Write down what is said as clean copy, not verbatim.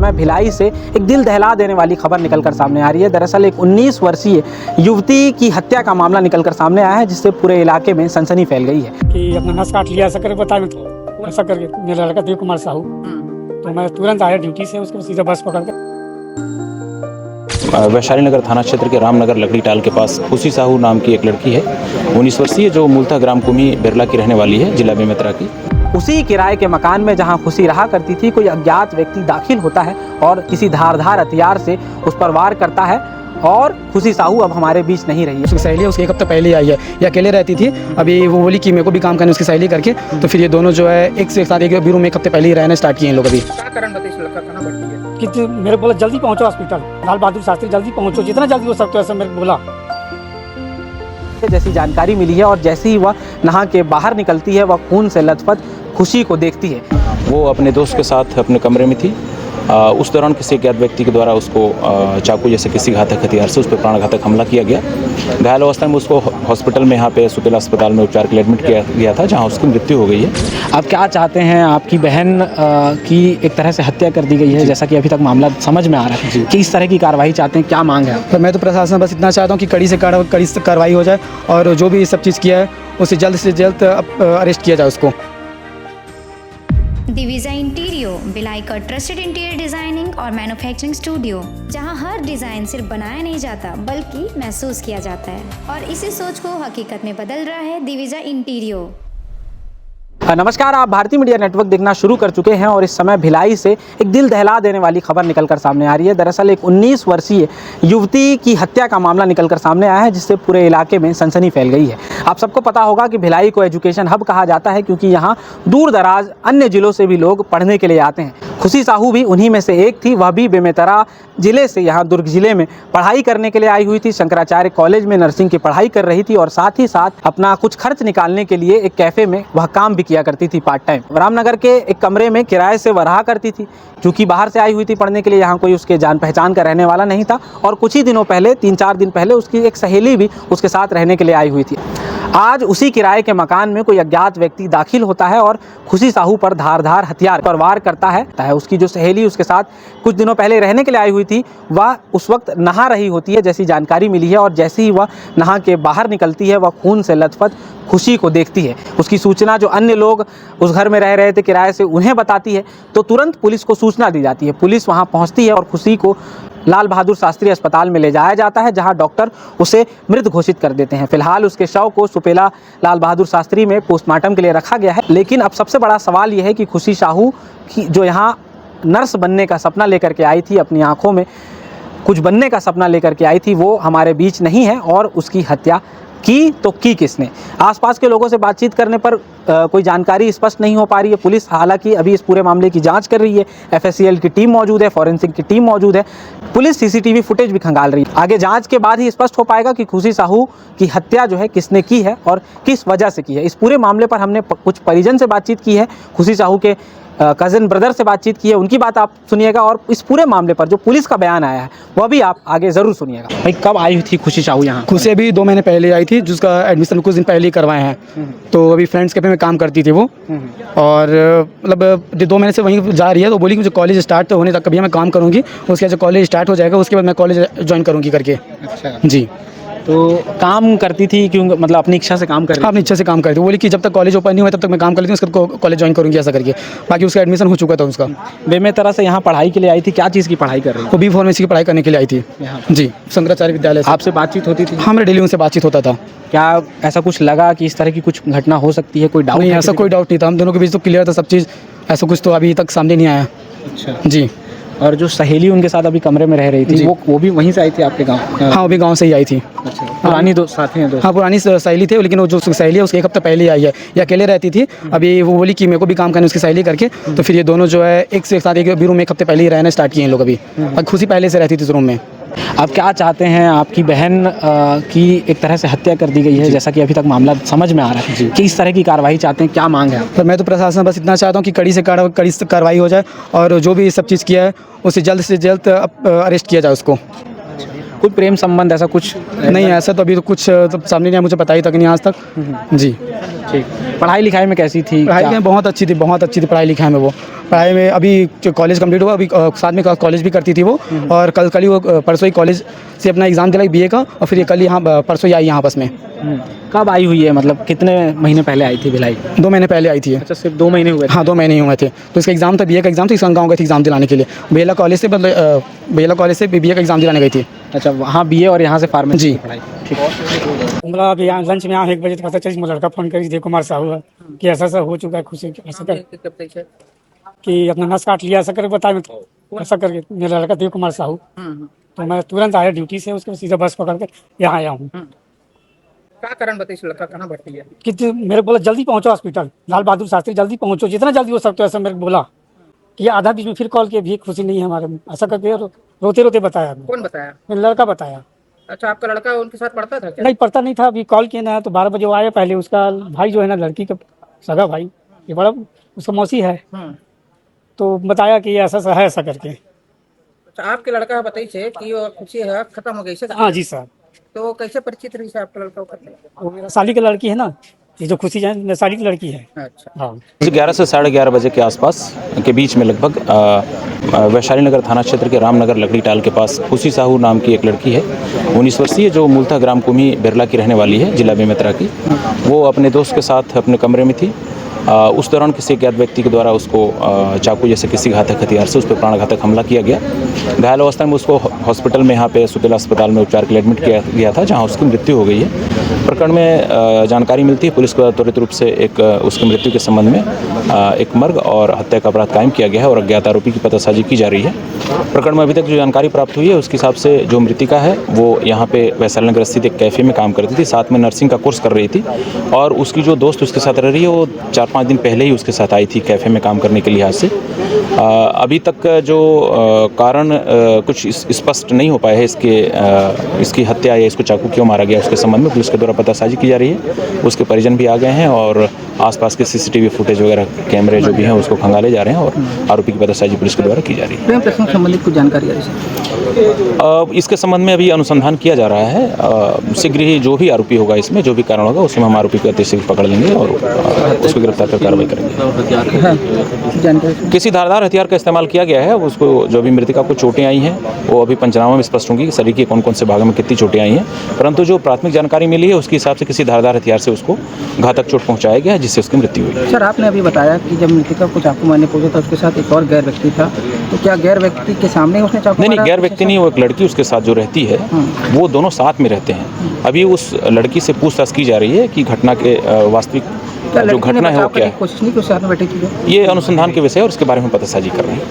समय भिलाई से एक दिल दहला देने वाली खबर निकलकर सामने आ रही है। दरअसल एक 19 वर्षीय युवती की हत्या का मामला निकलकर सामने आया है, जिससे पूरे इलाके में सनसनी फैल गई है कि अपना नस काट लिया, ऐसा करके बताया तो ऐसा करके मेरा लड़का देव कुमार साहू, तो मैं तुरंत आया ड्यूटी से, उसके बाद सीधा बस पकड़ के। वैशाली नगर थाना क्षेत्र के रामनगर लकड़ी टाल के पास खुशी साहू नाम की एक लड़की है, 19 वर्षीय, जो मूलतः ग्राम कुमी बिरला की रहने वाली है, जिला बेमेतरा की। उसी किराए के मकान में जहां खुशी रहा करती थी, कोई अज्ञात व्यक्ति दाखिल होता है और किसी धारदार हथियार से उस पर वार करता है और खुशी साहू अब हमारे बीच नहीं रही है। उसकी सहेली उसके एक हफ्ते पहले ही आई है, ये अकेले रहती थी। अभी वो बोली कि मेरे को भी काम करने उसकी सहेली करके, तो फिर ये दोनों जो है एक से एक साथ एक रूम में एक हफ्ते पहले ही रहना स्टार्ट किए हैं लोग। अभी क्या कारण बताइए, लड़का कहाँ भर्ती है? कि मेरे बोला जल्दी पहुंचो हॉस्पिटल, लाल बहादुर शास्त्री, जल्दी पहुंचो, जितना जल्दी हो सकता है, ऐसा मेरे को बोला। जैसी जानकारी मिली है और जैसे ही वह नहा के बाहर निकलती है, वह खून से लथपथ खुशी को देखती है। वो अपने दोस्त के साथ अपने कमरे में थी। उस दौरान किसी अज्ञात व्यक्ति के द्वारा उसको चाकू जैसे किसी घातक हथियार से उस पर प्राणघातक हमला किया गया। घायल अवस्था में उसको हॉस्पिटल में यहाँ पे सुपेला अस्पताल में उपचार के लिए एडमिट किया गया था, जहाँ उसकी मृत्यु हो गई है। आप क्या चाहते हैं? आपकी बहन की एक तरह से हत्या कर दी गई है, जैसा कि अभी तक मामला समझ में आ रहा है, कि इस तरह की कार्रवाई चाहते हैं, क्या मांग है? तो मैं तो प्रशासन बस इतना चाहता हूँ कि कड़ी से कार्रवाई हो जाए और जो भी ये सब चीज़ किया है उसे जल्द से जल्द अरेस्ट किया जाए उसको। दिविजा इंटीरियो, भिलाई का ट्रस्टेड इंटीरियर डिजाइनिंग और मैन्युफैक्चरिंग स्टूडियो, जहां हर डिजाइन सिर्फ बनाया नहीं जाता बल्कि महसूस किया जाता है, और इसी सोच को हकीकत में बदल रहा है दिविजा इंटीरियो। नमस्कार, आप भारतीय मीडिया नेटवर्क देखना शुरू कर चुके हैं और इस समय भिलाई से एक दिल दहला देने वाली खबर निकलकर सामने आ रही है। दरअसल एक 19 वर्षीय युवती की हत्या का मामला निकलकर सामने आया है, जिससे पूरे इलाके में सनसनी फैल गई है। आप सबको पता होगा कि भिलाई को एजुकेशन हब कहा जाता है, क्योंकि यहाँ दूर दराज अन्य जिलों से भी लोग पढ़ने के लिए आते हैं। खुशी साहू भी उन्हीं में से एक थी। वह भी बेमेतरा जिले से यहाँ दुर्ग जिले में पढ़ाई करने के लिए आई हुई थी। शंकराचार्य कॉलेज में नर्सिंग की पढ़ाई कर रही थी और साथ ही साथ अपना कुछ खर्च निकालने के लिए एक कैफ़े में वह काम भी किया करती थी पार्ट टाइम। रामनगर के एक कमरे में किराए से वह रहा करती थी, क्योंकि बाहर से आई हुई थी पढ़ने के लिए। यहाँ कोई उसके जान पहचान का रहने वाला नहीं था और कुछ ही दिनों पहले, 3-4 दिन पहले, उसकी एक सहेली भी उसके साथ रहने के लिए आई हुई थी। आज उसी किराए के मकान में कोई अज्ञात व्यक्ति दाखिल होता है और खुशी साहू पर धारदार हथियार पर वार करता है। उसकी जो सहेली उसके साथ कुछ दिनों पहले रहने के लिए आई हुई थी, वह उस वक्त नहा रही होती है, जैसी जानकारी मिली है, और जैसे ही वह नहा के बाहर निकलती है, वह खून से लथपथ खुशी को देखती है। उसकी सूचना जो अन्य लोग उस घर में रह रहे थे किराए से, उन्हें बताती है, तो तुरंत पुलिस को सूचना दी जाती है। पुलिस वहां पहुंचती है और खुशी को लाल बहादुर शास्त्री अस्पताल में ले जाया जाता है, जहां डॉक्टर उसे मृत घोषित कर देते हैं। फिलहाल उसके शव को सुपेला लाल बहादुर शास्त्री में पोस्टमार्टम के लिए रखा गया है। लेकिन अब सबसे बड़ा सवाल यह है कि खुशी साहू की जो यहाँ नर्स बनने का सपना लेकर के आई थी, अपनी आंखों में कुछ बनने का सपना लेकर के आई थी, वो हमारे बीच नहीं है और उसकी हत्या की तो की किसने? आसपास के लोगों से बातचीत करने पर कोई जानकारी स्पष्ट नहीं हो पा रही है। पुलिस हालांकि अभी इस पूरे मामले की जांच कर रही है। FSCL की टीम मौजूद है, फॉरेंसिक की टीम मौजूद है, पुलिस CCTV फुटेज भी खंगाल रही है। आगे जांच के बाद ही स्पष्ट हो पाएगा कि खुशी साहू की हत्या जो है किसने की है और किस वजह से की है। इस पूरे मामले पर हमने कुछ परिजन से बातचीत की है, खुशी साहू के कज़न ब्रदर से बातचीत की है, उनकी बात आप सुनिएगा, और इस पूरे मामले पर जो पुलिस का बयान आया है वह भी आप आगे ज़रूर सुनिएगा। भाई, कब आई थी खुशी साहू यहाँ? खुशी अभी 2 महीने पहले आई थी, जिसका एडमिशन कुछ दिन पहले ही करवाए हैं। तो अभी फ्रेंड्स कैफे में काम करती थी वो, और मतलब 2 महीने से वहीं जा रही है। तो बोली कि मुझे कॉलेज स्टार्ट होने तक कभी मैं काम करूँगी, उसके बाद जब कॉलेज स्टार्ट हो जाएगा उसके बाद मैं कॉलेज ज्वाइन करूँगी करके। अच्छा जी। तो काम करती थी क्यों? मतलब अपनी इच्छा से काम कर रही? अपनी इच्छा से काम करती थी। बोली कि जब तक कॉलेज ओपन नहीं हुआ तब तक मैं काम कर लेती हूँ, उसके बाद कॉलेज ज्वाइन करूँगी ऐसा करके। बाकी उसका एडमिशन हो चुका था उसका। बेमेतरा से यहाँ पढ़ाई के लिए आई थी, क्या चीज़ की पढ़ाई कर रही वो B.Pharmacy की पढ़ाई करने के लिए आई थी जी, शंकराचार्य विद्यालय से। आपसे बातचीत होती थी? हाँ, मेरे डेली उनसे बातचीत होता था। क्या ऐसा कुछ लगा कि इस तरह की कुछ घटना हो सकती है? कोई डाउट नहीं, ऐसा कोई डाउट नहीं था, हम दोनों के बीच तो क्लियर था सब चीज़। ऐसा कुछ तो अभी तक सामने नहीं आया। अच्छा जी। और जो सहेली उनके साथ अभी कमरे में रह रही थी, वो भी वहीं से आई थी आपके गांव? हाँ, वो भी गांव से ही आई थी। अच्छा, पुरानी दोस्त साथी हैं? दोस्त? हाँ, पुरानी सहेली थी, लेकिन वो जो सहेली है उसके एक हफ्ते पहले ही आई है, ये अकेले रहती थी। अभी वो बोली कि मेरे को भी काम करने उसकी सहेली करके, तो फिर ये दोनों जो है एक से एक साथ एक रूम में एक हफ्ते पहले ही रहना स्टार्ट किए हैं लोग अभी। और खुशी पहले से रहती थी इस रूम में। आप क्या चाहते हैं? आपकी बहन की एक तरह से हत्या कर दी गई है, जैसा कि अभी तक मामला समझ में आ रहा है, कि इस तरह की कार्रवाई चाहते हैं, क्या मांग है? तो मैं तो प्रशासन बस इतना चाहता हूँ कि कड़ी से कार्रवाई हो जाए और जो भी सब चीज़ किया है उसे जल्द से जल्द अरेस्ट किया जाए उसको। कोई प्रेम संबंध ऐसा कुछ नहीं, ऐसा तो अभी तो कुछ तो सामने नहीं आया, मुझे पता ही तक नहीं आज तक। जी। ठीक। पढ़ाई लिखाई में कैसी थी? पढ़ाई क्या- में बहुत अच्छी थी पढ़ाई लिखाई में वो। पढ़ाई में अभी जो कॉलेज कंप्लीट हुआ, अभी साथ में कॉलेज भी करती थी वो, और कल ही वो परसों ही कॉलेज से अपना एग्ज़ाम दिलाई बीए का, और फिर ये कल यहाँ परसों ही आई यहाँ बस में। कब आई हुई है, मतलब कितने महीने पहले आई थी भिलाई? 2 महीने पहले आई थी। अच्छा, सिर्फ 2 महीने हुए थे? हाँ, 2 महीने ही हुए थे। तो इसका एग्ज़ाम था, बीए का एग्ज़ाम था, इसका गाँव गई थी एग्ज़ाम दिलाने के लिए। बेला कॉलेज से बीए का एग्ज़ाम दिलाने गई थी। अच्छा, वहाँ बीए और यहाँ से फार्मेसी जी। की पढ़ाई। ठीक। हमरा अभी यहाँ लंच में यहाँ 1 बजे पता चली, मुझे लड़का फ़ोन करी देव कुमार साहू है कि ऐसा हो चुका है, खुशी ऐसा कर कि अपना नस काट लिया, ऐसा करके बताया, ऐसा करके मेरा लड़का देव कुमार साहू। तो मैं तुरंत आया ड्यूटी से, उसके बाद सीधा बस पकड़ कर यहाँ आया हूँ। क्या कारण बताइए, लड़का कहाँ भर्ती है? कि मेरे को बोला जल्दी पहुँचो हॉस्पिटल, लाल बहादुर शास्त्री, जल्दी पहुँचो, जितना जल्दी हो सकता है, ऐसा मेरे को बोला। कि आधा बीच में फिर कॉल किया, भी खुशी नहीं है हमारे में, ऐसा करके रोते रोते बताया। कौन बताया? मेरा लड़का बताया। अच्छा, आपका लड़का उनके साथ पढ़ता था क्या? नहीं, पढ़ता नहीं था, अभी कॉल किया ना, तो 12 बजे वो आया। पहले उसका भाई जो है ना, लड़की का सगा भाई, ये बड़ा उसका मौसी है, तो बताया कि ऐसा ऐसा है, ऐसा करके। अच्छा, आपके लड़का बताइए कि वो खुशी है खत्म हो गई से? हाँ जी सर। तो कैसे परिचित रही से आपका लड़का करते? वो मेरा साली की लड़की है ना, ये जो खुशी है मेरा साली की लड़की है। अच्छा। हाँ। 11 से 11:30 बजे के आसपास के बीच में लगभग वैशाली नगर थाना क्षेत्र के रामनगर लकड़ी टाल के पास खुशी साहू नाम की एक लड़की है, 19 वर्षीय, जो मूलतः ग्राम कुमी बिरला की रहने वाली है, जिला बेमेतरा की। वो अपने दोस्त के साथ अपने कमरे में थी। उस दौरान किसी अज्ञात व्यक्ति के द्वारा उसको चाकू जैसे किसी घातक हथियार से उस पर प्राणघातक हमला किया गया। घायल अवस्था में उसको हॉस्पिटल में यहाँ पे सुपेला अस्पताल में उपचार के लिए एडमिट किया गया था, जहाँ उसकी मृत्यु हो गई है। प्रकरण में जानकारी मिलती है, पुलिस को त्वरित रूप से उसकी मृत्यु के संबंध में एक मर्ग और हत्या का अपराध कायम किया गया है और अज्ञात आरोपी की पतासाजी की जा रही है। प्रकरण में अभी तक जो जानकारी प्राप्त हुई है, उसके हिसाब से जो मृतिका है वो यहाँ पे वैशाली नगर स्थित एक कैफ़े में काम करती थी, साथ में नर्सिंग का कोर्स कर रही थी, और उसकी जो दोस्त उसके साथ रह रही है वो 4-5 दिन पहले ही उसके साथ आई थी कैफ़े में काम करने के लिहाज से। अभी तक जो कारण कुछ स्पष्ट नहीं हो पाया है इसकी हत्या या इसको चाकू क्यों मारा गया, उसके संबंध में पुलिस के द्वारा पतासाजी की जा रही है। उसके परिजन भी आ गए हैं और आसपास के सीसीटीवी फुटेज वगैरह कैमरे जो भी हैं उसको खंगाले जा रहे हैं और आरोपी की पतासाजी पुलिस के द्वारा की जा रही है। प्रेम प्रसंग संबंधित कुछ जानकारी है? इसके संबंध में अभी अनुसंधान किया जा रहा है। शीघ्र ही जो भी आरोपी होगा, इसमें जो भी कारण होगा, उसमें हम आरोपी को अति शीघ्र पकड़ लेंगे और उसको गिरफ्तार कर कार्रवाई करेंगे। किसी धारदार हथियार का इस्तेमाल किया गया है। उसको जो भी मृतिका को चोटें आई हैं वो अभी पंचनामा में स्पष्ट होंगी कि शरीर के कौन कौन से भागों में कितनी चोटें आई हैं, परंतु जो प्राथमिक जानकारी मिली है उसके हिसाब से किसी धारदार हथियार से उसको घातक चोट पहुंचाया गया जिससे उसकी मृत्यु हुई। सर, आपने अभी बताया कि जब मृतिका को चाकू मारने पहुंचा था उसके साथ एक और गैर व्यक्ति था, तो क्या गैर व्यक्ति के सामने उसने चाकू नहीं, मारा? गैर व्यक्ति नहीं, वो एक लड़की उसके साथ जो रहती है वो दोनों साथ में रहते हैं। अभी उस लड़की से पूछताछ की जा रही है कि घटना के वास्तविक क्या जो लड़की ने घटना है वो बचाव क्या करने की कोशिश नहीं की, उसके साथ में बैठे की? ये अनुसंधान के विषय और उसके बारे में पतासाजी कर रहे हैं।